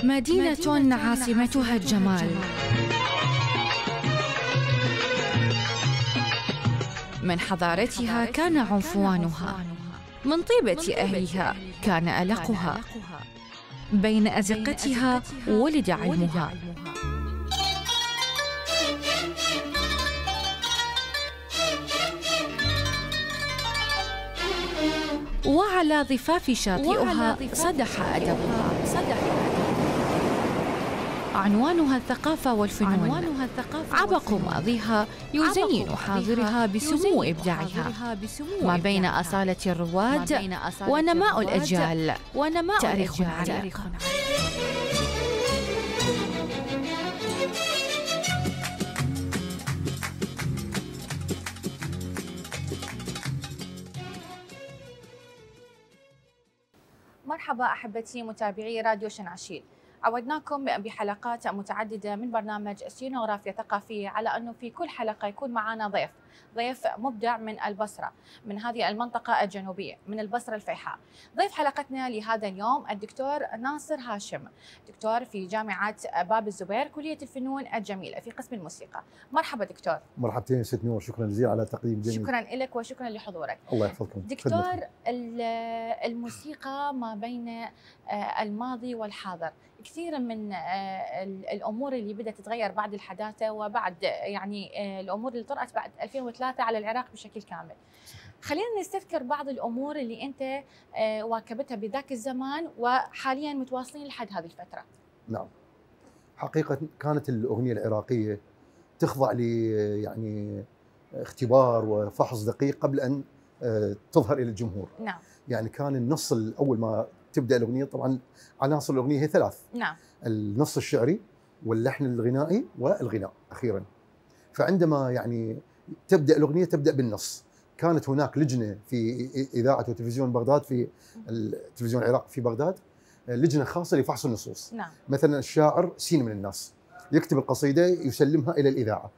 مدينة عاصمتها الجمال، من حضارتها كان عنفوانها، من طيبة أهلها كان ألقها، بين أزقتها ولد علمها. وعلى ضفاف شاطئها صدح أدبها، عنوانها الثقافة والفنون، عبق ماضيها يزين حاضرها بسمو إبداعها، ما بين أصالة الرواد ونماء الأجيال، تاريخ عريق. مرحبا أحبتي متابعي راديو شنعشيل، عودناكم بحلقات متعددة من برنامج سينوغرافيا ثقافية على أنه في كل حلقة يكون معنا ضيف مبدع من البصرة، من هذه المنطقة الجنوبية، من البصرة الفيحاء. ضيف حلقتنا لهذا اليوم الدكتور ناصر هاشم، دكتور في جامعة باب الزبير، كلية الفنون الجميلة في قسم الموسيقى. مرحبا دكتور. مرحبتين ست نور، شكرا جزيلا على التقديم جميل. شكرا لك وشكرا لحضورك. الله يحفظكم دكتور. الموسيقى ما بين الماضي والحاضر، كثير من الامور اللي بدات تتغير بعد الحداثه وبعد يعني الامور اللي طرأت بعد 2003 على العراق بشكل كامل. خلينا نستذكر بعض الامور اللي انت واكبتها بذاك الزمان وحاليا متواصلين لحد هذه الفتره. نعم، حقيقه كانت الاغنيه العراقيه تخضع ل يعني اختبار وفحص دقيق قبل ان تظهر الى الجمهور. نعم. يعني كان النص الاول ما تبدا الاغنيه، طبعا عناصر الاغنيه هي ثلاث. نعم. النص الشعري واللحن الغنائي والغناء اخيرا. فعندما يعني تبدا الاغنيه تبدا بالنص. كانت هناك لجنه في اذاعه وتلفزيون بغداد، في التلفزيون العراق في بغداد، لجنه خاصه لفحص النصوص. نعم. مثلا الشاعر سين من الناس يكتب القصيده يسلمها الى الاذاعه.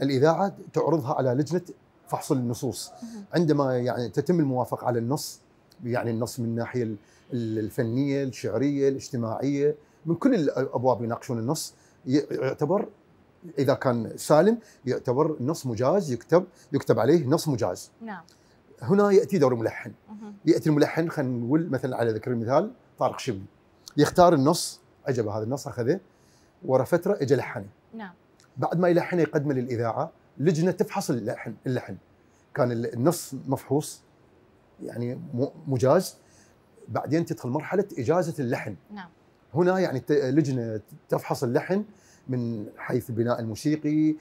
الاذاعه تعرضها على لجنه فحص النصوص. عندما يعني تتم الموافقه على النص، يعني النص من الناحيه الفنيه، الشعريه، الاجتماعيه، من كل الابواب يناقشون النص، يعتبر اذا كان سالم يعتبر النص مجاز، يكتب عليه نص مجاز. نعم. هنا ياتي دور الملحن. ياتي الملحن، خلينا نقول مثلا على ذكر المثال طارق شبلي، يختار النص، عجب هذا النص، اخذه ورا فتره اجى لحنه. نعم. بعد ما يلحنه يقدمه للاذاعه، لجنه تفحص اللحن. كان النص مفحوص يعني مجاز، بعدين تدخل مرحله اجازه اللحن. نعم. هنا يعني لجنه تفحص اللحن من حيث البناء الموسيقي،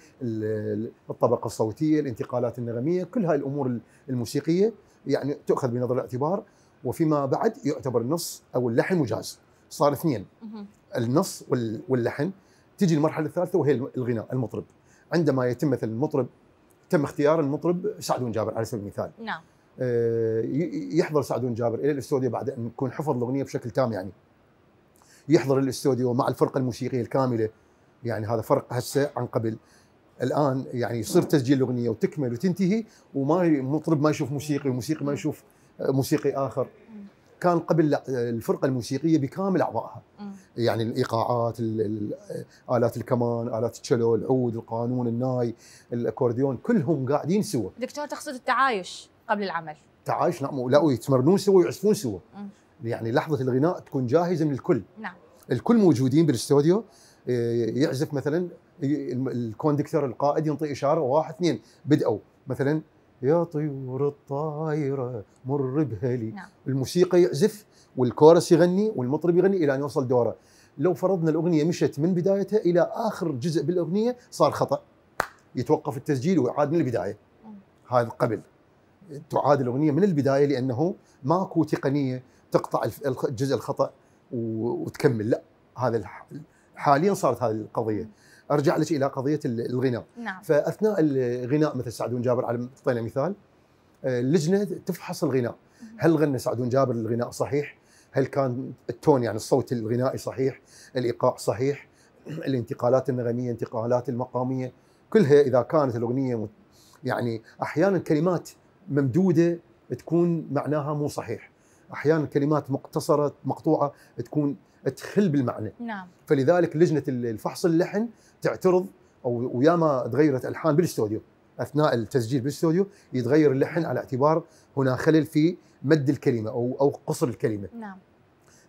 الطبقه الصوتيه، الانتقالات النغميه، كل هاي الامور الموسيقيه يعني تؤخذ بنظر الاعتبار، وفيما بعد يعتبر النص او اللحن مجاز. صار اثنين، النص واللحن. تجي المرحله الثالثه وهي الغناء، المطرب. عندما يتم مثلا المطرب، تم اختيار المطرب سعدون جابر على سبيل المثال. نعم. يحضر سعدون جابر الى الاستوديو بعد ان يكون حفظ الاغنيه بشكل تام، يعني يحضر الاستوديو مع الفرقه الموسيقيه الكامله. يعني هذا فرق هسه عن قبل. الان يعني يصير تسجيل الاغنيه وتكمل وتنتهي، وما المطرب ما يشوف موسيقي وموسيقي ما يشوف موسيقي اخر. كان قبل لا، الفرقه الموسيقيه بكامل اعضائها، يعني الايقاعات، الات الكمان، الات التشيلو، العود، القانون، الناي، الاكورديون، كلهم قاعدين سوا. دكتور، تقصد التعايش قبل العمل؟ تعايش، نعم. لا، ويتمرنون سوا ويعزفون سوا. يعني لحظه الغناء تكون جاهزه من الكل. نعم. الكل موجودين بالاستوديو. يعزف مثلا الكوندكتور القائد ينطي اشاره، واحد اثنين بدأوا مثلا يا طيور الطايره مر بهلي. نعم. الموسيقى يعزف والكورس يغني والمطرب يغني الى ان يوصل دوره. لو فرضنا الاغنيه مشت من بدايتها الى اخر جزء بالاغنيه صار خطا، يتوقف التسجيل ويعاد من البدايه. هذا قبل تعاد الاغنيه من البدايه، لانه ماكو تقنيه تقطع الجزء الخطا وتكمل. لا، هذا حاليا صارت هذه القضيه. ارجع لك الى قضيه الغناء. نعم. فاثناء الغناء مثل سعدون جابر، على اعطينا مثال، اللجنه تفحص الغناء. هل غنى سعدون جابر الغناء صحيح؟ هل كان التون يعني الصوت الغنائي صحيح؟ الايقاع صحيح؟ الانتقالات النغميه، الانتقالات المقاميه، كلها اذا كانت الاغنيه يعني احيانا كلمات ممدوده تكون معناها مو صحيح، احيانا كلمات مقتصره مقطوعه تكون تخل بالمعنى. نعم. فلذلك لجنه الفحص اللحن تعترض، او وياما تغيرت الحان بالاستوديو اثناء التسجيل بالاستوديو، يتغير اللحن على اعتبار هنا خلل في مد الكلمه او قصر الكلمه. نعم.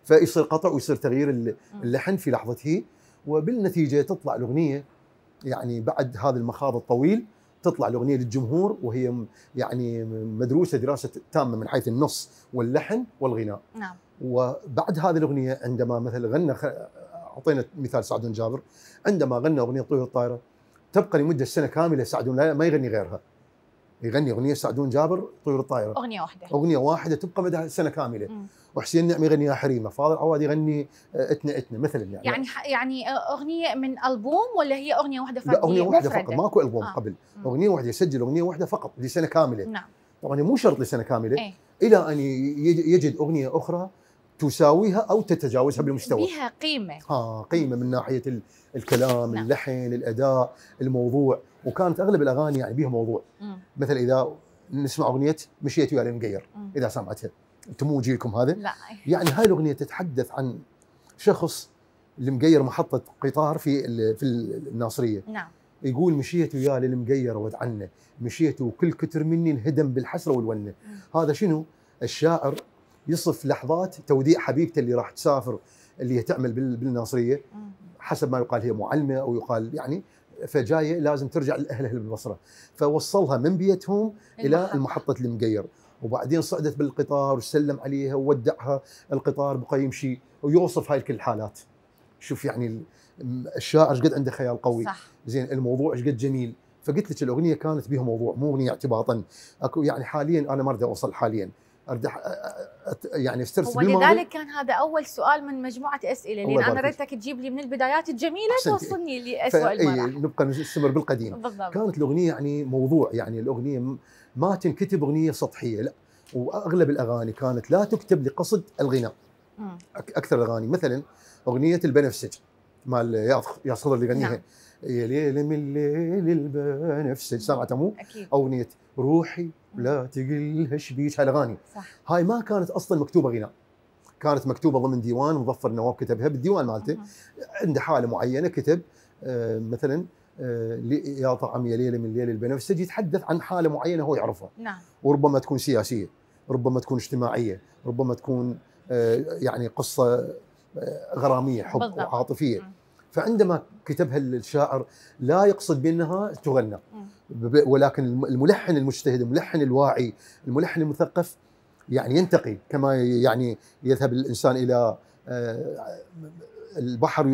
فيصير قطع ويصير تغيير اللحن في لحظته، وبالنتيجه تطلع الاغنيه يعني بعد هذا المخاض الطويل تطلع الاغنيه للجمهور وهي يعني مدروسه دراسه تامه من حيث النص واللحن والغناء. نعم. وبعد هذه الاغنيه عندما مثلا غنى اعطينا مثال سعدون جابر، عندما غنى اغنيه طيور الطائره تبقى لمده سنه كامله سعدون ما يغني غيرها، يغني اغنيه سعدون جابر طيور الطائره، اغنيه واحده تبقى مدى سنه كامله. وحسين نعمي يغنيها حريمه، فاضل عواد يغني اتنا اتنا مثلا. يعني اغنيه من البوم ولا هي اغنيه واحده فرديه؟ لا، اغنيه واحده فقط، ماكو البوم قبل. اغنيه واحده، يسجل اغنيه واحده فقط لسنه كامله. نعم. طبعا مو شرط لسنه كامله. الى ان يجد اغنيه اخرى تساويها او تتجاوزها بالمستوى، بها قيمه. قيمه من ناحيه الكلام، نعم. اللحن، الاداء، الموضوع. وكانت اغلب الاغاني يعني بها موضوع. مثلا اذا نسمع اغنيه مشيت ويا المقير، اذا سمعتها انتم مو جيلكم هذا، لا. يعني هاي الاغنيه تتحدث عن شخص المقير محطه قطار في الناصريه. نعم. يقول مشيت ويا المقير ودعنا، مشيت وكل كتر مني انهدم بالحسره والونه. هذا شنو؟ الشاعر يصف لحظات توديع حبيبته اللي راح تسافر، اللي هي تعمل بالناصريه، حسب ما يقال هي معلمه او يقال يعني، فجايه لازم ترجع لاهلها بالبصره، فوصلها من بيتهم الى محطه المقير، وبعدين صعدت بالقطار وسلم عليها وودعها، القطار بقى يمشي ويوصف هاي كل الحالات. شوف يعني الشاعر ايش قد عنده خيال قوي. صح. زين، الموضوع ايش قد جميل. فقلت لك الاغنيه كانت بها موضوع، مو اغنيه اعتباطا. اكو يعني حاليا انا ما اريد اوصل حاليا، اريد يعني استرسل بالماضي. ولذلك كان هذا اول سؤال من مجموعه اسئله، لان انا ريتك تجيب لي من البدايات الجميله توصلني لاسوء المراحل. نبقى نستمر بالقديم. بالضبط. كانت الاغنيه يعني موضوع، يعني الاغنيه ما تنكتب اغنيه سطحيه، لا، واغلب الاغاني كانت لا تكتب لقصد الغناء. اكثر الاغاني مثلا اغنيه البنفسج مال يا صدر اللي يغنيها. نعم. يا ليل من ليل البنفسج، سمعتها مو؟ اكيد. اغنيه روحي لا تقلها شبيك، هالاغاني هاي ما كانت اصلا مكتوبه غناء، كانت مكتوبه ضمن ديوان مظفر النواب كتبها بالديوان مالته. عنده حاله معينه كتب مثلا يا طعم يا ليله من ليل البنفسج، يتحدث عن حاله معينه هو يعرفها. نعم. وربما تكون سياسيه، ربما تكون اجتماعيه، ربما تكون يعني قصه غراميه، حب وعاطفيه. فعندما كتبها الشاعر لا يقصد بانها تغنى، ولكن الملحن المجتهد، الملحن الواعي، الملحن المثقف يعني ينتقي، كما يعني يذهب الانسان الى البحر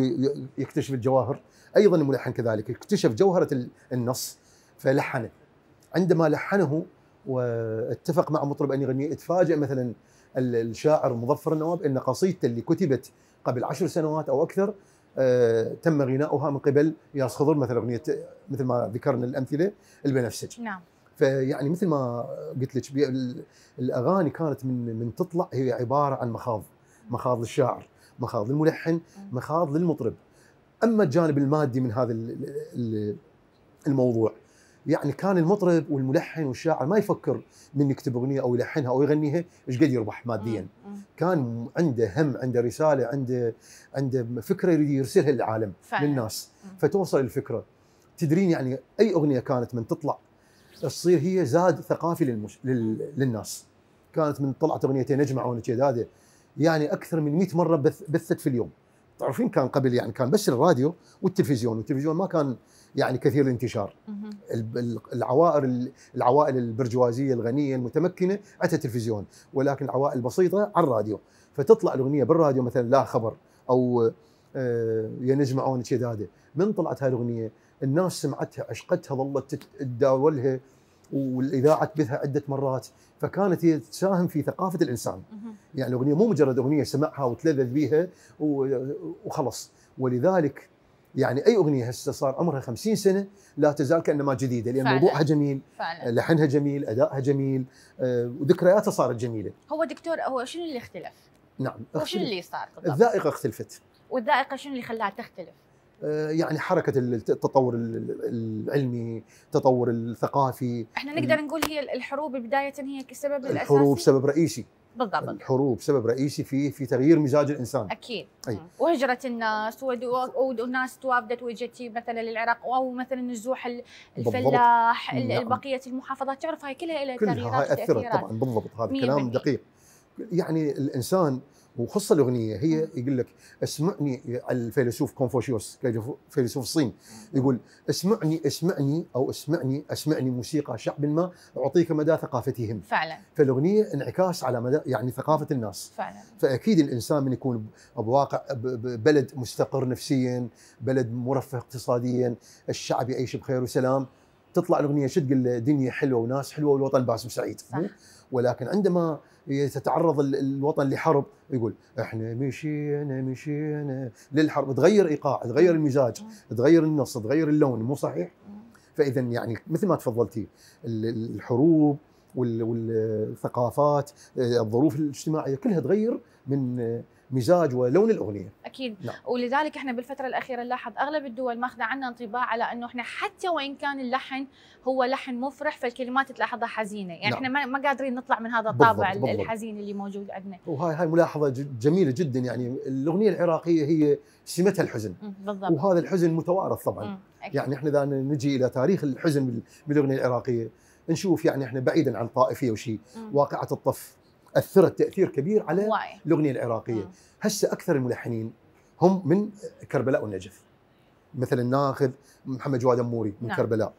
يكتشف الجواهر، ايضا الملحن كذلك اكتشف جوهره النص فلحنه. عندما لحنه واتفق مع مطرب ان يغنيه، اتفاجئ مثلا الشاعر مظفر النواب ان قصيدته اللي كتبت قبل 10 سنوات او اكثر تم غناؤها من قبل ياس خضر، مثل اغنيه مثل ما ذكرنا الامثله البنفسج. نعم. فيعني مثل ما قلت لك الاغاني كانت من تطلع هي عباره عن مخاض للشاعر، مخاض للملحن، مخاض للمطرب. اما الجانب المادي من هذا الموضوع، يعني كان المطرب والملحن والشاعر ما يفكر من يكتب اغنيه او يلحنها او يغنيها ايش قد يربح ماديا. كان عنده هم، عنده رساله، عنده فكره يريد يرسلها للعالم فعلا. للناس. فتوصل الفكره. تدرين يعني اي اغنيه كانت من تطلع تصير هي زاد ثقافي للناس. كانت من طلعت اغنيتين نجمع ونجداده يعني اكثر من 100 مره بثت في اليوم. تعرفين كان قبل يعني كان بس الراديو والتلفزيون ما كان يعني كثير الانتشار. العوائل البرجوازيه الغنيه المتمكنه عندها تلفزيون، ولكن العوائل البسيطه على الراديو. فتطلع الاغنيه بالراديو مثلا لا خبر او يا نجمعون شداده. من طلعت هاي الاغنيه الناس سمعتها، عشقتها، ظلت تداولها، والاذاعه تبثها عده مرات. فكانت هي تساهم في ثقافه الانسان. يعني الاغنيه مو مجرد اغنيه سمعها وتلذذ بها وخلص. ولذلك يعني اي اغنيه هسه صار عمرها 50 سنه لا تزال كانما جديده، لان فعلا. موضوعها جميل فعلا. لحنها جميل، ادائها جميل، وذكرياتها صارت جميله. هو دكتور، هو شنو اللي اختلف؟ نعم، وشنو اللي صار بالضبط؟ الذائقه اختلفت. والذائقه شنو اللي خلاها تختلف؟ يعني حركه التطور العلمي، التطور الثقافي. احنا نقدر نقول هي الحروب بدايه هي السبب الاساسي. الحروب سبب رئيسي، بالضبط. الحروب سبب رئيسي في تغيير مزاج الانسان. اكيد. أي. وهجره الناس والناس توافدت وجت مثلا للعراق، او مثلا نزوح الفلاح، بقيه المحافظات، تعرف هاي كلها لها تغييرات هاي اثرت طبعا. بالضبط، هذا كلام دقيق. يعني الانسان وخصوصا الاغنيه هي يقول لك اسمعني. الفيلسوف كونفوشيوس فيلسوف الصين يقول اسمعني اسمعني او اسمعني موسيقى شعب ما اعطيك مدى ثقافتهم. فعلا. فالاغنيه انعكاس على مدى يعني ثقافه الناس. فعلا. فاكيد الانسان من يكون بواقع بلد مستقر نفسيا، بلد مرفه اقتصاديا، الشعب يعيش بخير وسلام، تطلع الاغنيه شو تقول دنيا حلوه وناس حلوه والوطن باسم سعيد. صح. ولكن عندما تتعرض الوطن لحرب يقول احنا مشينا للحرب، تغير ايقاع، تغير المزاج، تغير النص، تغير اللون، مو صحيح؟ فاذا يعني مثل ما تفضلتي الحروب والثقافات، الظروف الاجتماعيه كلها تغير من مزاج ولون الاغنيه. اكيد. نعم. ولذلك احنا بالفتره الاخيره نلاحظ اغلب الدول ماخذه عنا انطباع على انه احنا حتى وان كان اللحن هو لحن مفرح فالكلمات تلاحظها حزينه، يعني نعم. احنا ما قادرين نطلع من هذا الطابع بالضبط. الحزين اللي موجود عندنا. وهاي ملاحظه جميله جدا. يعني الاغنيه العراقيه هي سمتها الحزن. بالضبط. وهذا الحزن متوارث طبعا. يعني احنا اذا نجي الى تاريخ الحزن بالاغنيه العراقيه نشوف يعني احنا بعيدا عن طائفيه وشيء، واقعه الطف اثرت تاثير كبير على الاغنيه العراقيه. هسه اكثر الملحنين هم من كربلاء والنجف. مثلا ناخذ محمد جواد أموري من كربلاء،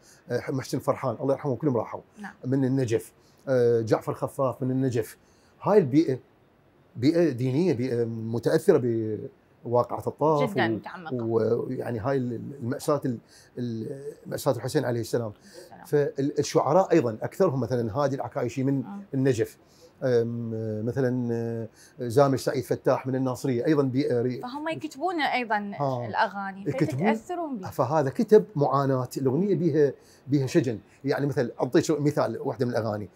محسن فرحان الله يرحمه كلهم راحوا من النجف، جعفر خفاف من النجف. هاي البيئه بيئه دينيه، بيئه متاثره بواقعه الطاف جدا متعمقه، ويعني هاي مأساة الحسين عليه السلام. فالشعراء ايضا اكثرهم مثلا هادي العكايشي من النجف، مثلا زامل سعيد فتاح من الناصريه ايضا فهم يكتبون ايضا الاغاني فتتاثرون بها. فهذا كتب معاناه الاغنيه بها شجن. يعني مثلا اعطيك مثال واحده من الاغاني،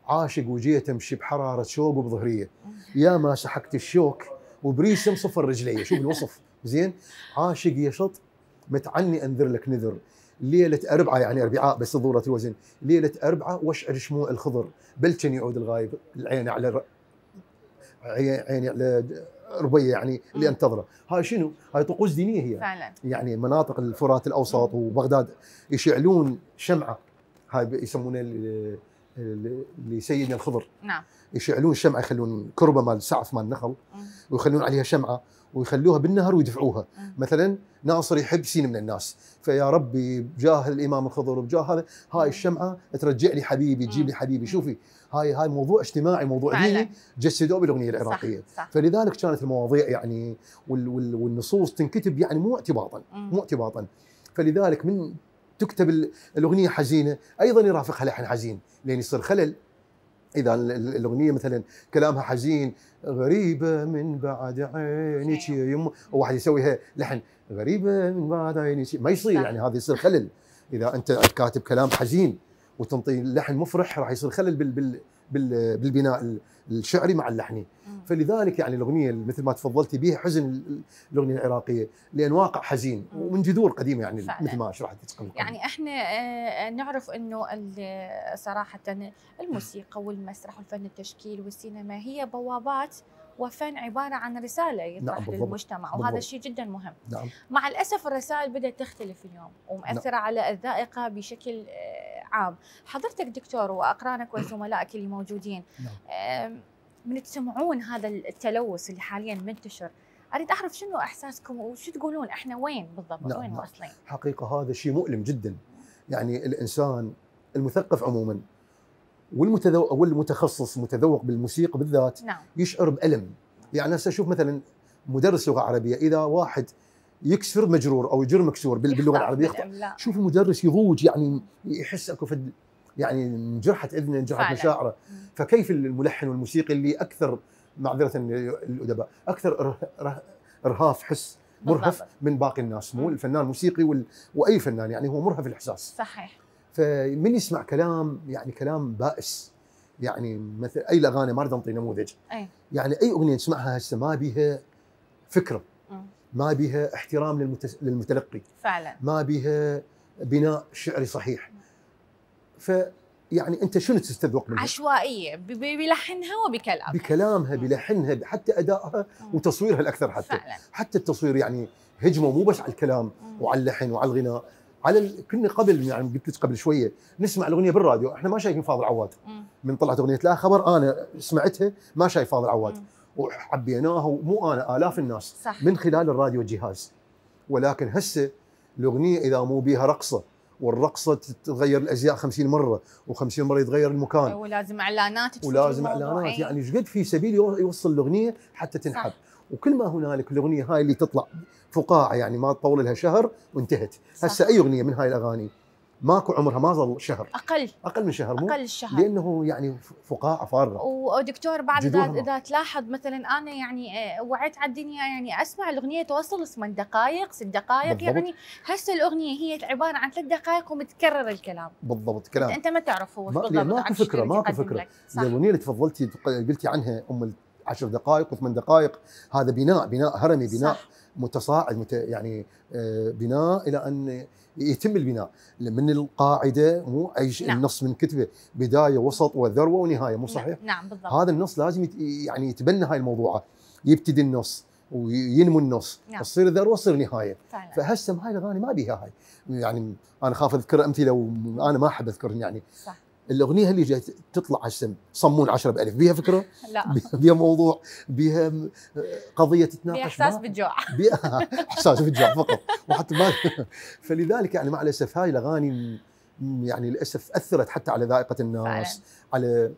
عاشق وجيت امشي بحراره شوق وبظهريه، يا ما سحقت الشوك وبريسم صفر رجليه. شوف الوصف زين. عاشق يشط متعني انذر لك نذر، ليله اربعه يعني اربعاء بس ضوره الوزن، ليله اربعه واشعر شموع الخضر، بلكن يعود الغايب العين على عيني على ربيه يعني اللي انتظره. هاي شنو؟ هاي طقوس دينيه هي فعلا. يعني مناطق الفرات الاوسط وبغداد يشعلون شمعه، هاي يسمونه لسيدنا الخضر. نعم. يشعلون شمعه، يخلون كربه مال سعف مال نخل ويخلون عليها شمعه ويخلوها بالنهر ويدفعوها. مثلا ناصر يحب سين من الناس، فيا ربي بجاه الامام الخضر وبجاه هذا هاي الشمعه ترجع لي حبيبي، تجيب لي حبيبي. شوفي هاي موضوع اجتماعي، موضوع ديني جسدوه بالاغنيه العراقيه. صح. فلذلك كانت المواضيع يعني والنصوص تنكتب يعني مو اعتباطا. فلذلك من تكتب الاغنيه حزينه ايضا يرافقها لحن حزين، لين يصير خلل. اذا الاغنيه مثلا كلامها حزين، غريبه من بعد عينك يا يمه، وواحد يسويها لحن غريبه من بعد عينك، ما يصير. يعني هذا يصير خلل. اذا انت كاتب كلام حزين وتنطي لحن مفرح راح يصير خلل بالبناء الشعري مع اللحني. فلذلك يعني الاغنيه مثل ما تفضلتي بها حزن الاغنيه العراقيه، لان واقع حزين ومن جذور قديمه يعني فعلا. مثل ما شرحت يعني احنا نعرف انه صراحه الموسيقى والمسرح والفن التشكيل والسينما هي بوابات وفن عباره عن رساله يطرح للمجتمع، وهذا الشيء جدا مهم. نعم. مع الاسف الرسائل بدات تختلف اليوم ومؤثره على الذائقه بشكل عام. حضرتك دكتور واقرانك وزملائك اللي موجودين من تسمعون هذا التلوث اللي حاليا منتشر، اريد اعرف شنو احساسكم وشو تقولون احنا وين بالضبط؟ وين واصلين؟ حقيقه هذا شيء مؤلم جدا. يعني الانسان المثقف عموما والمتخصص متذوق بالموسيقى بالذات يشعر بألم. يعني هسه اشوف مثلا مدرس لغه عربيه، اذا واحد يكسر مجرور او يجر مكسور باللغه العربيه يخطأ، شوف المدرس يضوج، يعني يحس اكو يعني انجرحت اذنه، انجرحت مشاعره. فكيف الملحن والموسيقي اللي اكثر معذره الادباء اكثر ارهاف حس مرهف من باقي الناس، مو الفنان الموسيقي واي فنان يعني هو مرهف الاحساس. صحيح. فمن يسمع كلام يعني كلام بائس، يعني مثل اي الاغاني، ما اريد انطي نموذج، يعني اي اغنيه نسمعها هسه ما بيها فكره، ما بيها احترام للمتلقي، فعلا، ما بيها بناء شعري صحيح. يعني انت شنو تستذوق منها؟ عشوائيه بلحنها وبكلامها، بكلامها بلحنها حتى ادائها وتصويرها الاكثر، فعلا. حتى التصوير يعني هجمه مو بس على الكلام وعلى اللحن وعلى الغناء. على كنا قبل يعني قلت لك قبل شويه نسمع الاغنيه بالراديو، احنا ما شايفين فاضل عواد. من طلعت اغنيه لا خبر انا سمعتها ما شايف فاضل عواد، وحبيناها ومو انا الاف الناس صح. من خلال الراديو الجهاز. ولكن هسه الاغنيه اذا مو بيها رقصه، والرقصه تتغير الازياء 50 مره و50 مره يتغير المكان، ولازم اعلانات ولازم اعلانات، يعني ايش قد في سبيل يوصل الاغنيه حتى تنحب. وكل ما هنالك الاغنيه هاي اللي تطلع فقاعه يعني ما تطول لها شهر وانتهت. هسه اي اغنيه من هاي الاغاني ماكو عمرها ما ظل شهر، اقل من شهر، مو اقل الشهر، لانه يعني فقاعه فارغه. ودكتور بعد اذا تلاحظ مثلا انا يعني وعيت على الدنيا يعني اسمع الاغنيه توصل 8 دقائق 6 دقائق بالضبط. يعني هسه الاغنيه هي عباره عن 3 دقائق ومتكرر الكلام بالضبط. كلام انت ما تعرف هو بالضبط، ماكو فكره، ماكو فكره. الاغنيه اللي تفضلتي قلتي عنها 10 دقائق و8 دقائق، هذا بناء هرمي، بناء صح. متصاعد يعني بناء الى ان يتم البناء من القاعده، مو اي شيء. نعم. النص من كتبه بدايه وسط وذروه ونهايه، مو صحيح؟ نعم بالضبط. هذا النص لازم يعني يتبنى هاي الموضوعات، يبتدي النص وينمو النص، نعم. تصير ذروه تصير نهايه. فهسه هاي الاغاني ما بيها هاي، يعني انا خاف اذكر امثله وانا ما احب اذكر يعني. صح. الاغنيه اللي جاي تطلع هسه صمون 10 بألف بيها فكره؟ لا. بيها موضوع، بيها قضيه تتناقش، احساس بالجوع. احساس بالجوع فقط وحتى ما فلذلك يعني مع الاسف هاي الاغاني يعني للاسف اثرت حتى على ذائقه الناس فعلا. على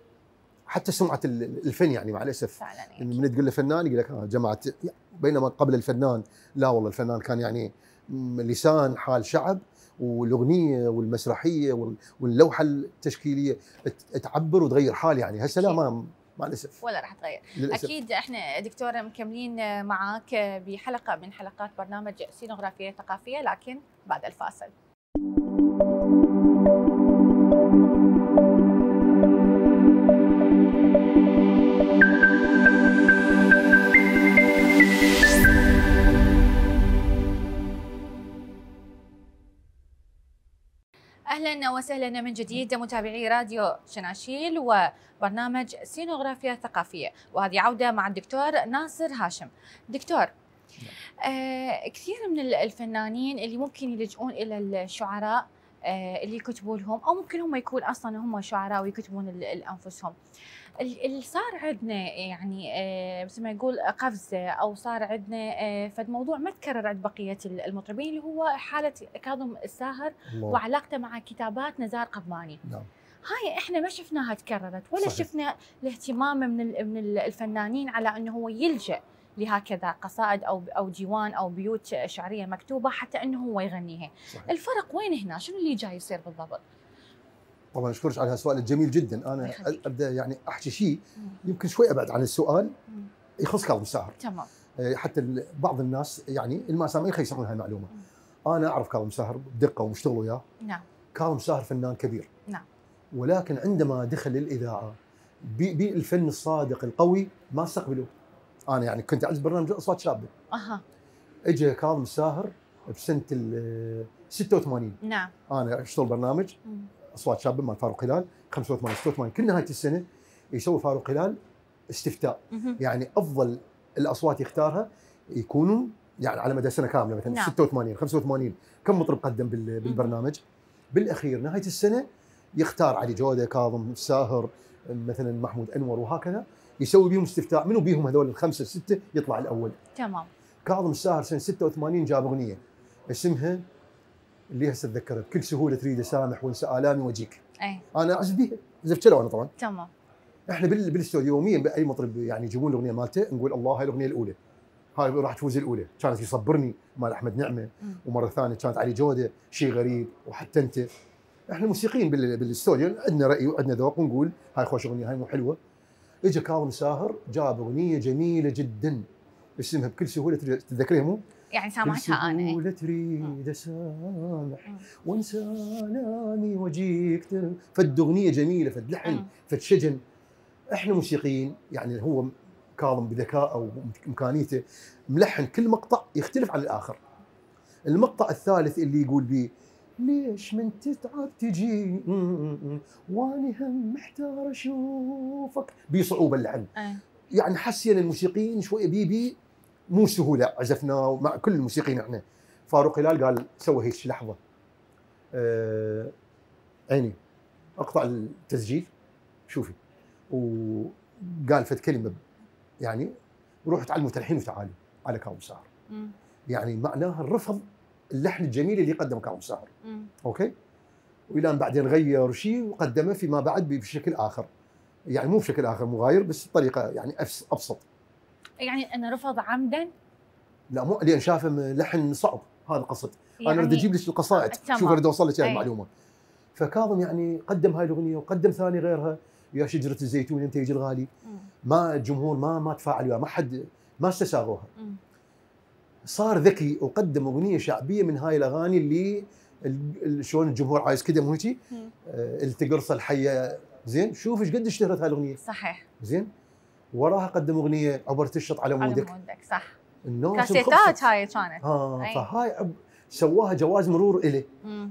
حتى سمعه الفن يعني مع الاسف فعلا. من تقول له فنان يقول لك جماعه، بينما قبل الفنان لا والله الفنان كان يعني لسان حال شعب، والاغنيه والمسرحيه واللوحه التشكيليه تعبر وتغير حال. يعني هسه لا، ما مع الاسف ولا راح تغير للأسف. اكيد احنا دكتوره مكملين معك بحلقه من حلقات برنامج سينوغرافيه ثقافيه، لكن بعد الفاصل. اهلا وسهلا من جديد متابعي راديو شناشيل وبرنامج سينوغرافيا ثقافيه، وهذه عوده مع الدكتور ناصر هاشم. دكتور، كثير من الفنانين اللي ممكن يلجؤون الى الشعراء اللي يكتبوا لهم، او ممكن هم يكون اصلا هم شعراء ويكتبون لانفسهم. اللي صار عندنا يعني مثل ما يقول قفزه، او صار عندنا فد موضوع ما تكرر عند بقيه المطربين، اللي هو حاله كاظم الساهر وعلاقته مع كتابات نزار قباني. نعم. هاي احنا ما شفناها تكررت، ولا صحيح. شفنا الاهتمام من الفنانين على انه هو يلجأ لهكذا قصائد او ديوان او بيوت شعريه مكتوبه حتى انه هو يغنيها. صحيح. الفرق وين هنا؟ شنو اللي جاي يصير بالضبط؟ طبعا اشكرك على هالسؤال الجميل جدا. انا ابدا يعني احكي شيء يمكن شوي ابعد عن السؤال يخص كاظم الساهر. تمام. حتى بعض الناس يعني المسامعين يخيسرون هاي المعلومه. انا اعرف كاظم الساهر بدقه ومشتغل وياه. نعم. كاظم الساهر فنان كبير. نعم. ولكن عندما دخل الاذاعه بالفن الصادق القوي ما استقبلوه. انا يعني كنت اعزف برنامج اصوات شابه. اجى كاظم الساهر بسنه 86. نعم. انا اشتغل برنامج اصوات شابه مال فاروق هلال 85 86، كل نهايه السنه يسوي فاروق هلال استفتاء. يعني افضل الاصوات يختارها يكونوا يعني على مدى سنه كامله، مثلا نعم. 86 85 كم مطرب قدم بالبرنامج. بالاخير نهايه السنه يختار علي جوده، كاظم الساهر، مثلا محمود انور، وهكذا يسوي بهم استفتاء منو بيهم هذول الخمسه السته يطلع الاول. تمام. كاظم الساهر سنه 86 جاب اغنيه اسمها اللي هسه اتذكرها، بكل سهوله تريد اسامح وانسى الامي واجيك. اي انا اعزف بيها، عزفت له انا طبعا. تمام. احنا بالاستوديو يوميا باي مطرب يعني يجيبون الاغنيه مالته نقول الله هاي الاغنيه الاولى، هاي راح تفوز الاولى. كانت يصبرني مال احمد نعمه، ومره ثانيه كانت علي جوده، شيء غريب، وحتى انت. احنا موسيقيين بالاستوديو عندنا راي وعندنا ذوق ونقول هاي خوش اغنيه، هاي مو حلوه. اجى كاظم الساهر جاب اغنيه جميله جدا اسمها بكل سهوله تتذكريها مو؟ يعني سامعتها انا. بكل سهوله تريد اسامح وانسى الامي واجيك. فد اغنيه جميله، فد لحن، فد شجن. احنا موسيقيين يعني هو كاظم بذكائه وامكانيته ملحن كل مقطع يختلف عن الاخر. المقطع الثالث اللي يقول به ليش من تتعب تجي واني هم محتار اشوفك بصعوبه اللحن. يعني حسينا الموسيقيين شويه بي مو سهوله، عزفناه مع كل الموسيقيين احنا. فاروق هلال قال سوى هيك لحظه عيني اقطع التسجيل شوفي، وقال فد كلمه يعني روحوا تعلموا تلحين وتعالوا على كاظم ساهر. يعني معناها الرفض اللحن الجميل اللي قدمه كاظم ساهر. اوكي، والى بعدين غير شيء وقدمه فيما بعد بشكل اخر، يعني مو بشكل اخر مغاير بس بطريقه يعني ابسط. يعني انه رفض عمدا؟ لا مو لان شافه لحن صعب، هذا القصد. يعني انا اريد اجيب لك القصائد، شوف اريد اوصل لك المعلومه. فكاظم يعني قدم هاي الاغنيه وقدم ثاني غيرها، يا شجره الزيتون انت يجي الغالي. ما الجمهور ما تفاعل وياه، ما حد ما استساغوها. صار ذكي وقدم اغنيه شعبيه من هاي الاغاني اللي شلون الجمهور عايز كذا مو هيك. التقرصه الحيه زين، شوف ايش قد اشتهرت هاي الاغنيه. صحيح زين. وراها قدم اغنيه عبرت الشط على مودك. صح، الناس كاسيتات هاي كانت. فهاي سواها جواز مرور إلي.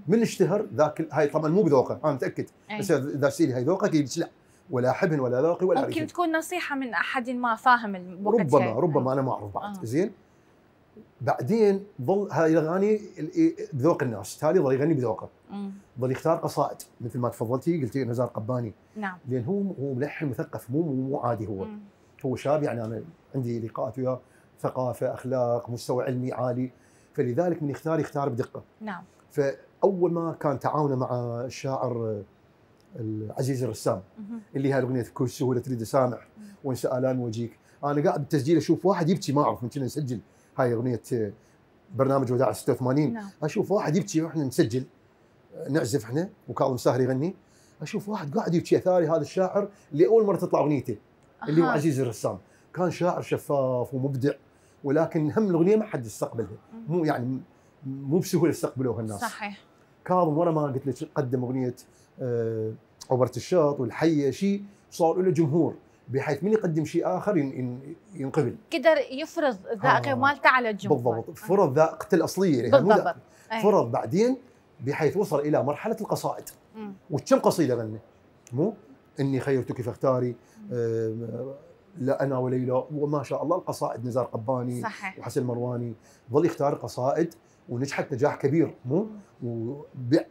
من اشتهر ذاك هاي طبعا مو بذوقه انا متاكد. بس اذا سيلي هاي ذوقك يقول لا ولا حبن ولا ذوقي ولا ممكن تكون نصيحه من احد ما فاهم الوقت. ربما انا ما اعرف بعد. زين، بعدين ظل هاي الاغاني بذوق الناس، تالي ظل يغني بذوقه. ظل يختار قصائد مثل ما تفضلتي قلتي نزار قباني. نعم. لان هو ملحن مثقف، مو عادي. هو شاب، يعني انا عندي لقاءات وياه، ثقافه، اخلاق، مستوى علمي عالي، فلذلك من يختار بدقه. نعم. فاول ما كان تعاونه مع الشاعر العزيز الرسام اللي هاي الاغنيه بكل سهوله تريد اسامح وانسى الام وجيك، انا قاعد بالتسجيل اشوف واحد يبكي، ما اعرف من كنا نسجل هاي اغنيه برنامج وداع 86. نعم. اشوف واحد يبكي واحنا نسجل نعزف احنا وكاظم ساهر يغني، اشوف واحد قاعد يبكي. اثاري هذا الشاعر اللي اول مره تطلع اغنيته اللي هو عزيز الرسام، كان شاعر شفاف ومبدع، ولكن هم الاغنيه ما حد استقبلها، مو يعني مو بسهوله استقبلوها الناس. صحيح. كاظم ورا ما قلت لك قدم اغنيه عبرت الشاط والحيه، شيء صار له جمهور بحيث من يقدم شيء اخر ينقبل، قدر يفرض الذائقه مالته على الجمهور. بالضبط، فرض ذائقته الاصليه بالضبط. فرض بعدين بحيث وصل الى مرحله القصائد. وكم قصيده غنى، مو اني خيرتك فاختاري، لا انا وليلى، وما شاء الله القصائد نزار قباني. صحيح. وحسن مرواني، ظل يختار قصائد ونجحت نجاح كبير، مو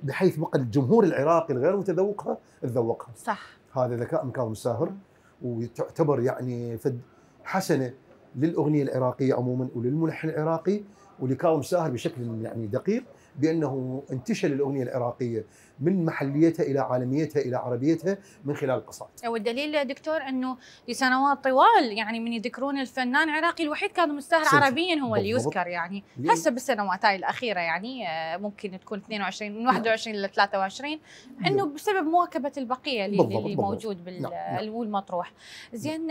بحيث بقى الجمهور العراقي الغير متذوقها تذوقها. صح. هذا ذكاء من كاظم ساهر، وتعتبر يعني فد حسنه للاغنيه العراقيه عموما وللملحن العراقي ولكاظم ساهر بشكل يعني دقيق، بانه انتشل الاغنيه العراقيه من محليتها الى عالميتها الى عربيتها من خلال القصائد. والدليل دكتور انه لسنوات طوال يعني من يذكرون الفنان العراقي الوحيد كاظم ساهر عربيا هو اللي يذكر، يعني هسه بالسنوات هاي الاخيره يعني ممكن تكون 22 من 21 ل 23 انه بسبب مواكبه البقيه اللي موجود والمطروح. زين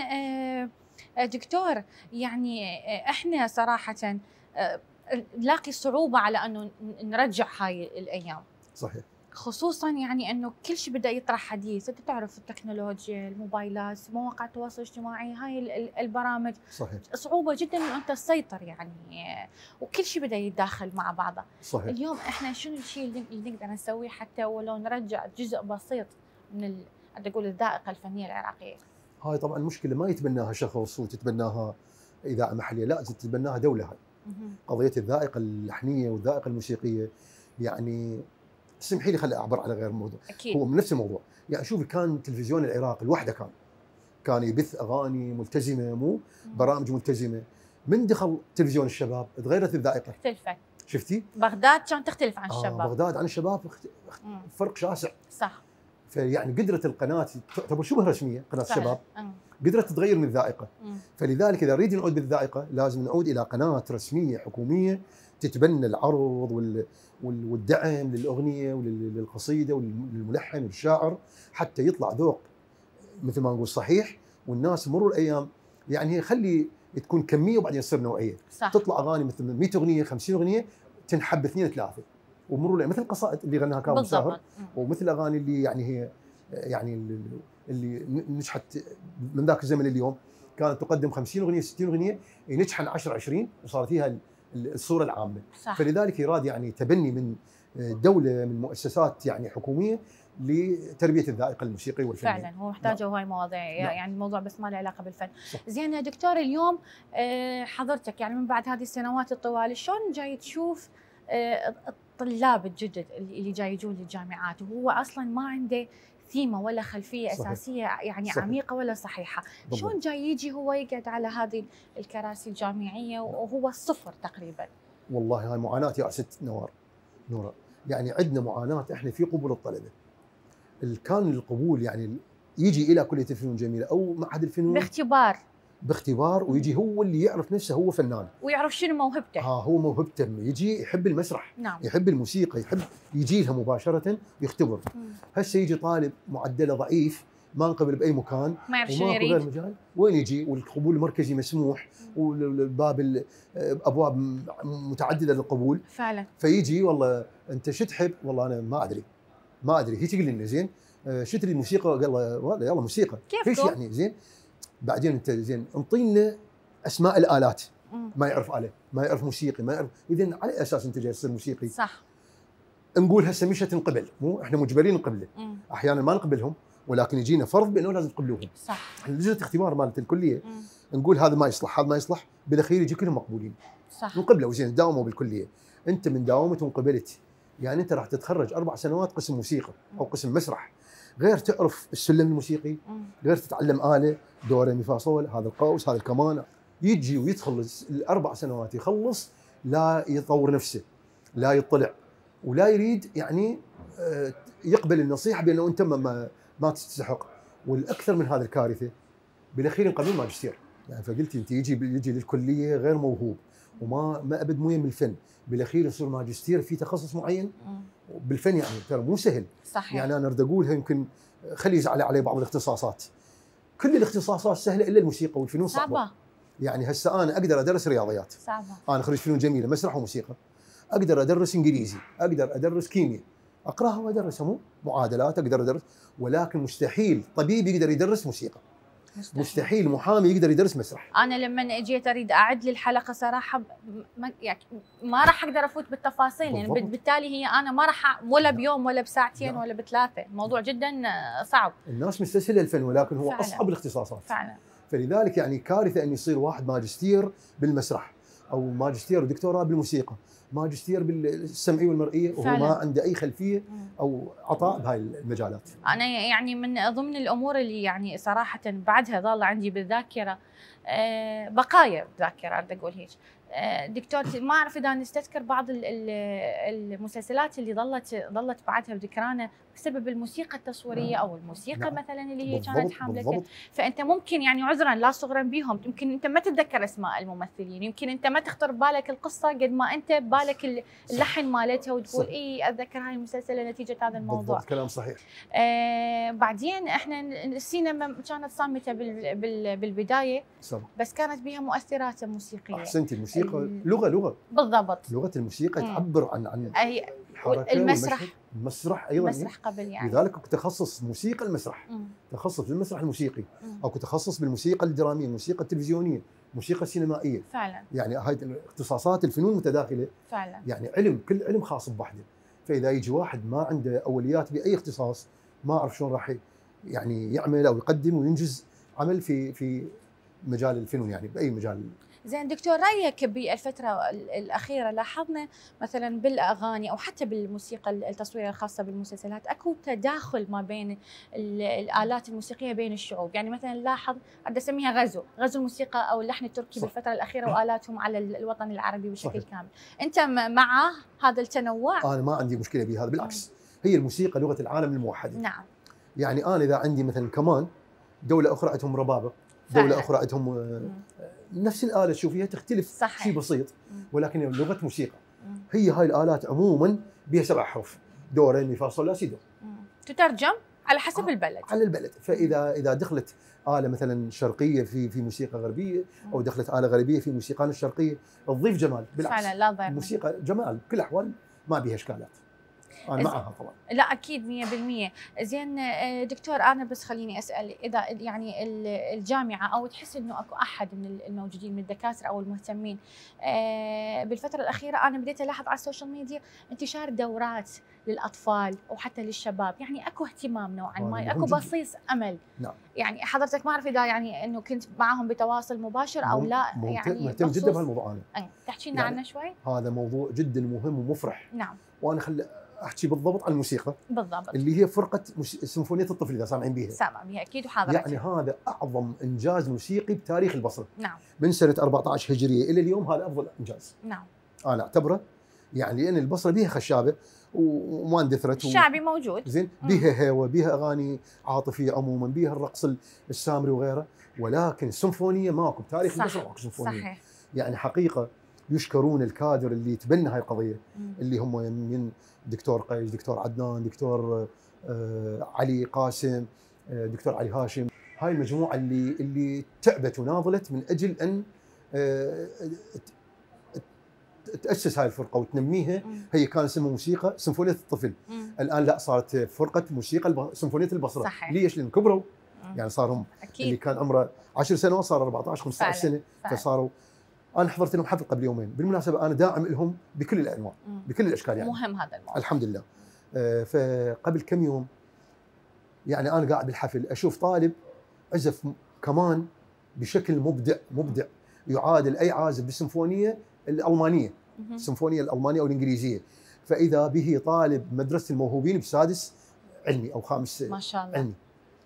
دكتور، يعني احنا صراحه نلاقي صعوبه على انه نرجع هاي الايام. صحيح. خصوصا يعني انه كل شيء بدا يطرح حديث، انت تعرف التكنولوجيا، الموبايلات، مواقع التواصل الاجتماعي، هاي البرامج. صحيح. صعوبه جدا انه انت تسيطر يعني، وكل شيء بدا يتداخل مع بعضه. صحيح. اليوم احنا شنو الشيء اللي نقدر نسويه حتى ولو نرجع جزء بسيط من اقول الذائقه الفنيه العراقيه؟ هاي طبعا مشكله ما يتبناها شخص وتتبناها اذاعه محليه، لا تتبناها دوله. هاي قضيه الذائقه اللحنيه والذائقه الموسيقيه. يعني اسمحي لي خلي اعبر على غير الموضوع. أكيد. هو من نفس الموضوع. يعني شوفي كان تلفزيون العراق لوحده كان يبث اغاني ملتزمه، مو برامج ملتزمه. من دخل تلفزيون الشباب تغيرت الذائقه، اختلفت. شفتي؟ بغداد كان تختلف عن الشباب. بغداد عن الشباب فرق شاسع. صح. فيعني قدرت القناه تعتبر شبه رسميه، قناه الشباب قدرت تغير من الذائقه. فلذلك اذا نريد نعود بالذائقه لازم نعود الى قناه رسميه حكوميه تتبنى العرض والدعم للاغنيه وللقصيده وللملحن والشاعر، حتى يطلع ذوق مثل ما نقول صحيح، والناس مرور الايام يعني خلي تكون كميه وبعدين تصير نوعيه. صح. تطلع اغاني مثل 100 اغنيه 50 اغنيه تنحب 2 3 ومرور مثل القصائد اللي غناها كاظم ساهر، ومثل الاغاني اللي يعني هي يعني اللي نجحت من ذاك الزمن. اليوم كانت تقدم 50 اغنيه 60 اغنيه ينجحن 10 20 وصارت فيها الصوره العامه. صح. فلذلك يراد يعني تبني من دوله من مؤسسات يعني حكوميه لتربيه الذائقه الموسيقيه والفنيه. فعلا هو محتاجه هواي مواضيع، نعم. يعني الموضوع بس ما له علاقه بالفن. صح. زين دكتور، اليوم حضرتك يعني من بعد هذه السنوات الطوال شلون جاي تشوف الطلاب الجدد اللي جاي يجون للجامعات وهو اصلا ما عنده ثيمه ولا خلفيه صحيح. اساسيه يعني صحيح. عميقه ولا صحيحه، شلون جاي يجي هو يقعد على هذه الكراسي الجامعيه وهو الصفر تقريبا؟ والله هاي معاناه يا ست نورة، يعني عندنا معاناه احنا في قبول الطلبه. كان القبول يعني يجي الى كليه الفنون الجميله او معهد الفنون باختبار ويجي هو اللي يعرف نفسه هو فنان ويعرف شنو موهبته. هو موهبته، يجي يحب المسرح، نعم. يحب الموسيقى، يحب يجي لها مباشره يختبر. هسه يجي طالب معدله ضعيف ما انقبل باي مكان ما يعرف شنو يريد، غير مجال وين يجي، والقبول المركزي مسموح والباب ابواب متعدده للقبول فعلا. فيجي والله انت شو تحب؟ والله انا ما ادري هي تقول لي زين شو تريد موسيقى؟ قال والله يلا موسيقى. ايش يعني زين؟ بعدين انت زين انطينا اسماء الالات. ما يعرف آلة، ما يعرف موسيقي، ما يعرف، اذا على اساس انت جاي تصير موسيقي؟ صح. نقول هسه مش تنقبل، مو احنا مجبرين نقبله. احيانا ما نقبلهم ولكن يجينا فرض بانه لازم تقبلوهم. صح. لجنه اختبار مالت الكليه نقول هذا ما يصلح، هذا ما يصلح، بالاخير يجي كلهم مقبولين. صح. نقبله زين داوموا بالكليه. انت من داومت وانقبلت يعني انت راح تتخرج 4 سنوات قسم موسيقى او قسم مسرح، غير تعرف السلم الموسيقي، غير تتعلم آلة دو ري مي فا صول، هذا القوس هذا الكمان، يجي ويدخل ال4 سنوات يخلص لا يطور نفسه، لا يطلع ولا يريد يعني يقبل النصيحه بانه انت ما تستحق. والاكثر من هذا الكارثه بالاخير ينقبل ماجستير. يعني فقلت انت يجي للكليه غير موهوب وما ابد مو يم الفن، بالاخير يصير ماجستير في تخصص معين بالفن، يعني ترى مو سهل. صحيح. يعني انا اريد اقولها يمكن خلي يزعل علي بعض الاختصاصات، كل الاختصاصات سهله الا الموسيقى والفنون صعبه. يعني هسه انا اقدر ادرس رياضيات صعبه، انا خريج فنون جميله مسرح وموسيقى، اقدر ادرس انجليزي، اقدر ادرس كيمياء، اقراها وادرسها، مو معادلات اقدر ادرس، ولكن مستحيل طبيب يقدر يدرس موسيقى، مستحيل محامي يقدر يدرس مسرح. انا لما اجيت اريد اعد للحلقه صراحه يعني ما راح اقدر افوت بالتفاصيل، يعني بالتالي هي انا ما راح ولا بيوم ولا بساعتين ولا بثلاثه، الموضوع جدا صعب. الناس مستسهله الفن ولكن هو فعلا اصعب الاختصاصات فعلا. فلذلك يعني كارثه ان يصير واحد ماجستير بالمسرح او ماجستير ودكتوراه بالموسيقى، ماجستير بالسمعيه والمرئيه وهو ما عنده اي خلفيه او عطاء بهاي المجالات. انا يعني من ضمن الامور اللي يعني صراحه بعدها ظل عندي بالذاكره بقايا بالذاكره اريد اقول هيك. دكتور ما اعرف اذا نستذكر بعض المسلسلات اللي ظلت بعدها بذكرانا بسبب الموسيقى التصويريه او الموسيقى نعم. مثلا اللي هي كانت حامله، فانت ممكن يعني عذرا لا صغرا بهم يمكن انت ما تتذكر اسماء الممثلين، يمكن انت ما تخطر ببالك القصه قد ما انت ببالك اللحن مالتها وتقول اي اتذكر هاي المسلسله نتيجه هذا الموضوع. بالضبط كلام صحيح. بعدين احنا السينما كانت صامته بالبدايه بس كانت بها مؤثرات موسيقيه. احسنتي، الموسيقى لغه بالضبط، لغه الموسيقى تعبر عن الحركه المسرح ايضا المسرح قبل يعني لذلك تخصص موسيقى المسرح، تخصص بالمسرح الموسيقي او تخصص بالموسيقى الدراميه، الموسيقى التلفزيونيه، الموسيقى السينمائيه. فعلا يعني هاي اختصاصات الفنون متداخله فعلا، يعني علم كل علم خاص بوحده. فاذا يجي واحد ما عنده اوليات باي اختصاص ما اعرف شلون راح يعني يعمل او يقدم وينجز عمل في مجال الفنون، يعني باي مجال. زين دكتور، رايك بالفتره الاخيره لاحظنا مثلا بالاغاني او حتى بالموسيقى التصويريه الخاصه بالمسلسلات اكو تداخل ما بين الالات الموسيقيه بين الشعوب، يعني مثلا لاحظ بدي اسميها غزو الموسيقى او اللحن التركي بالفتره الاخيره والاتهم على الوطن العربي بشكل كامل. انت مع هذا التنوع؟ انا ما عندي مشكله بهذا، بالعكس هي الموسيقى لغه العالم الموحده. نعم. يعني انا اذا عندي مثلا كمان دوله اخرى عندهم ربابه، دوله اخرى عندهم نفس الآلة تشوفيها تختلف شيء بسيط، ولكن لغة موسيقى. هي هاي الآلات عموما بها 7 حروف، دو ري مي فا صول لا سي دو، تترجم على حسب البلد. على البلد. فإذا دخلت آلة مثلا شرقية في موسيقى غربية أو دخلت آلة غربية في موسيقانا الشرقية تضيف جمال، بالعكس فعلا لا ضير، الموسيقى جمال بكل الأحوال ما بها إشكالات. انا معها طبعا. لا اكيد 100%. زين دكتور، انا بس خليني اسال، اذا يعني الجامعه او تحس انه اكو احد من الموجودين من الدكاتره او المهتمين بالفتره الاخيره، انا بديت الاحظ على السوشيال ميديا انتشار دورات للاطفال وحتى للشباب، يعني اكو اهتمام نوعا ما، اكو بصيص امل. نعم. يعني حضرتك ما اعرف اذا يعني انه كنت معهم بتواصل مباشر او لا، يعني مهتم جدا بهالموضوع انا. تحكي لنا عنه شوي؟ هذا موضوع جدا مهم ومفرح. نعم. وانا احكي بالضبط عن الموسيقى بالضبط، اللي هي فرقه سيمفونيه الطفل، اذا سامعين بها. سامع بها اكيد وحاضرة. يعني هذا اعظم انجاز موسيقي بتاريخ البصره. نعم. من سنه 14 هجريه الى اليوم، هذا افضل انجاز. نعم. انا اعتبره، يعني لان البصره بها خشابه وما اندثرت. الشعبي موجود. زين، بها هوى، بها اغاني عاطفيه عموما، بها الرقص السامري وغيره، ولكن السيمفونيه ماكو بتاريخ البصره، ماكو سيمفونيه. صحيح. يعني حقيقه يشكرون الكادر اللي تبنى هاي القضيه، اللي هم من دكتور قيس، دكتور عدنان، دكتور علي قاسم، دكتور علي هاشم. هاي المجموعه اللي تعبت وناضلت من اجل ان تاسس هاي الفرقه وتنميها. هي كان اسمها موسيقى سيمفونيه الطفل. الان لا، صارت فرقه موسيقى سيمفونيه البصره. صحيح. ليش؟ لان كبروا. يعني صارهم اللي كان عمره 10 سنوات صار 14 15 سنه. فصاروا. انا حضرت لهم حفل قبل يومين، بالمناسبه انا داعم لهم بكل الانواع، بكل الاشكال. يعني مهم هذا الموضوع. الحمد لله. فقبل كم يوم يعني انا قاعد بالحفل اشوف طالب عزف كمان بشكل مبدع يعادل اي عازف بالسيمفونيه الالمانيه، السيمفونيه الالمانيه او الانجليزيه. فاذا به طالب مدرسه الموهوبين بسادس علمي او خامس ما شاء الله علمي،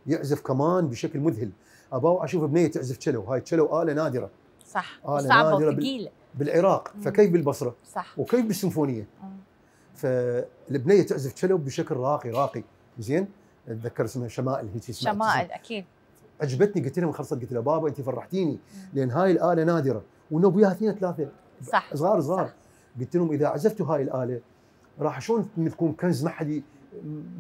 يعزف كمان بشكل مذهل. ابغى اشوف بنيه تعزف تشيلو. هاي التشيلو آلة نادره. صح، صعبه وثقيله بالعراق. فكيف بالبصره؟ صح. وكيف بالسيمفونيه؟ فالبنيه تعزف تشيلو بشكل راقي. زين، اتذكر اسمها شمائل، هيك اسمها شمائل. اكيد عجبتني. قلت لهم خلصت، قلت له بابا انت فرحتيني، لان هاي الاله نادره ونبيها 2 3 صح صغار. صح. قلت لهم اذا عزفتوا هاي الاله راح شلون تكون كنز ما حد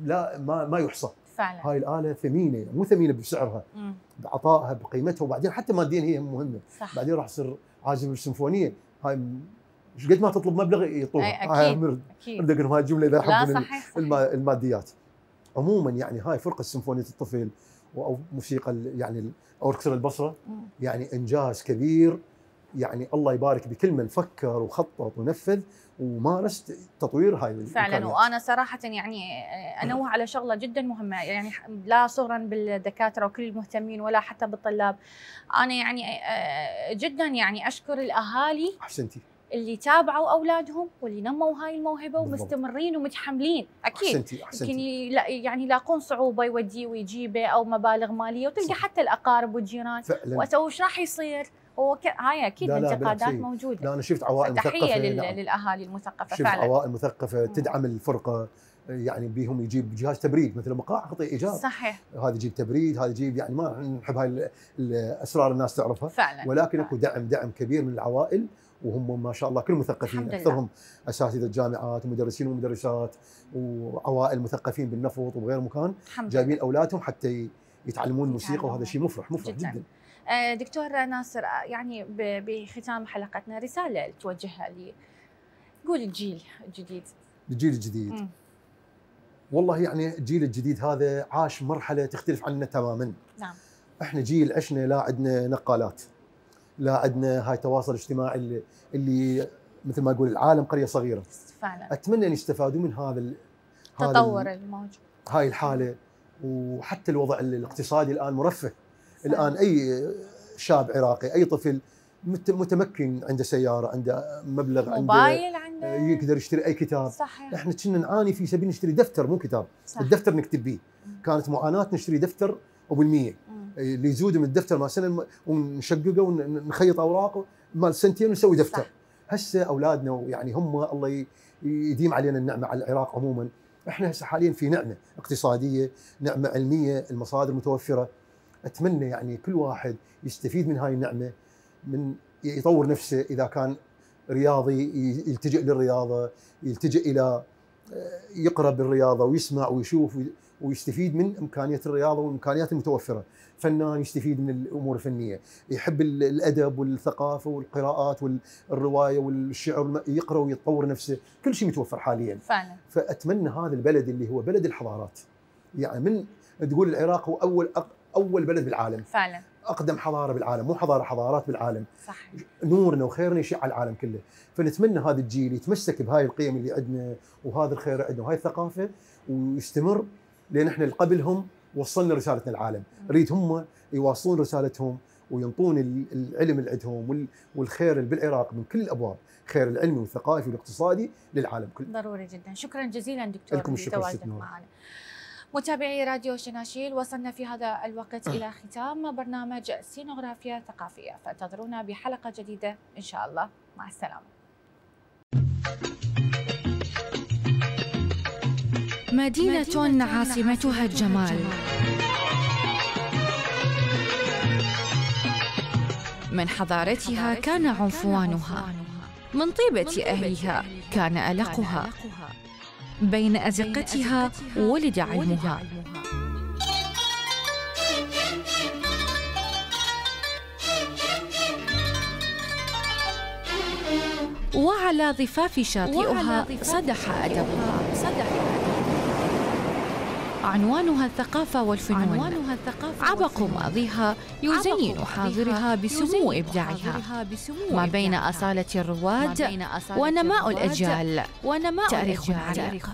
لا ما يحصى. فعلا هاي الاله ثمينه، مو ثمينه بسعرها، بعطائها، بقيمتها، وبعدين حتى ماديا هي مهمه. صح. بعدين راح تصير عازف بالسيمفونيه. هاي ايش قد ما تطلب مبلغ يطلبها. اكيد اكيد. هاي الجمله اذا حبوا الماديات. عموما يعني هاي فرقه سيمفونيه الطفل او موسيقى يعني اوركسترا البصره، يعني انجاز كبير. يعني الله يبارك بكل من فكر وخطط ونفذ ومارس تطوير هاي فعلا. وانا صراحه يعني انوه على شغله جدا مهمه، يعني لا صغرا بالدكاتره وكل المهتمين ولا حتى بالطلاب. انا يعني جدا يعني اشكر الاهالي. احسنتي. اللي تابعوا اولادهم واللي نموا هاي الموهبه ومستمرين ومتحملين. اكيد احسنتي. يعني يلاقون صعوبه يوديه ويجيبه او مبالغ ماليه، وتلقى حتى الاقارب والجيران وش راح يصير. هاي اكيد انتقادات موجوده. لا، انا شفت عوائل مثقفه. تحيه للاهالي المثقفه. شفت فعلا عوائل مثقفه تدعم الفرقه، يعني بيهم يجيب جهاز تبريد مثل مقاعد خطي ايجار. صحيح. هذا يجيب تبريد، هذا يجيب، يعني ما نحب هاي الاسرار الناس تعرفها فعلا. ولكن اكو دعم كبير من العوائل، وهم ما شاء الله كل مثقفين، اكثرهم اساتذه جامعات ومدرسين ومدرسات وعوائل مثقفين بالنفط وبغير مكان، جايبين اولادهم حتى يتعلمون الموسيقى، وهذا شيء مفرح جدا. دكتور ناصر، يعني بختام حلقتنا رساله توجهها لي، قول الجيل الجديد. الجيل الجديد والله يعني الجيل الجديد هذا عاش مرحله تختلف عننا تماما. نعم. احنا جيل عشنا لا عندنا نقالات، لا عندنا هاي تواصل اجتماعي اللي مثل ما اقول العالم قريه صغيره. فعلا. اتمنى ان يستفادوا من هذا التطور الموجود، هاي الحاله. وحتى الوضع الاقتصادي الان مرفه. الان اي شاب عراقي، اي طفل متمكن، عنده سياره، عنده مبلغ، موبايل، عنده يقدر يشتري اي كتاب. صحيح. احنا كنا نعاني في سبيل نشتري دفتر مو كتاب. صح. الدفتر نكتب به. كانت معاناه نشتري دفتر وبالمية اللي يزود من الدفتر مال سنه ونشققه ونخيط اوراقه مال سنتين ونسوي دفتر. هسه اولادنا يعني هم الله يديم علينا النعمه على العراق عموما. احنا هسه حاليا في نعمه اقتصاديه، نعمه علميه، المصادر متوفره. اتمنى يعني كل واحد يستفيد من هاي النعمه، من يطور نفسه، اذا كان رياضي يلتجئ للرياضه، يلتجئ الى يقرأ بالرياضة ويسمع ويشوف ويستفيد من إمكانيات الرياضة والإمكانيات المتوفرة. فنان يستفيد من الأمور الفنية، يحب الأدب والثقافة والقراءات والرواية والشعر، يقرأ ويتطور نفسه، كل شيء متوفر حاليا فعلا. فأتمنى هذا البلد اللي هو بلد الحضارات، يعني من تقول العراق هو أول بلد بالعالم فعلا، أقدم حضارة بالعالم، مو حضارات بالعالم، صح. نورنا وخيرنا يشع على العالم كله. فنتمنى هذا الجيل يتمسك بهاي القيم اللي عندنا وهذا الخير عندنا وهاي الثقافة ويستمر، لأن احنا قبلهم وصلنا رسالتنا للعالم، نريد هم يواصلون رسالتهم وينطون العلم اللي عندهم والخير اللي بالعراق من كل الأبواب، خير العلمي والثقافي والاقتصادي للعالم كله. ضروري جدا. شكرا جزيلا دكتور لكم الشكر لتواجدك معنا. متابعي راديو شناشيل، وصلنا في هذا الوقت إلى ختام برنامج سينوغرافيا ثقافية، فانتظرونا بحلقة جديدة إن شاء الله. مع السلامة. مدينة عاصمتها الجمال، من حضارتها كان عنفوانها، من طيبة أهلها كان ألقها، بين أزقتها ولد علمها. وعلى ضفاف شاطئها صدح أدبها. عنوانها الثقافة والفنون، عبق ماضيها يزين حاضرها بسمو إبداعها، ما بين أصالة الرواد ونماء الأجيال، تاريخ عريق.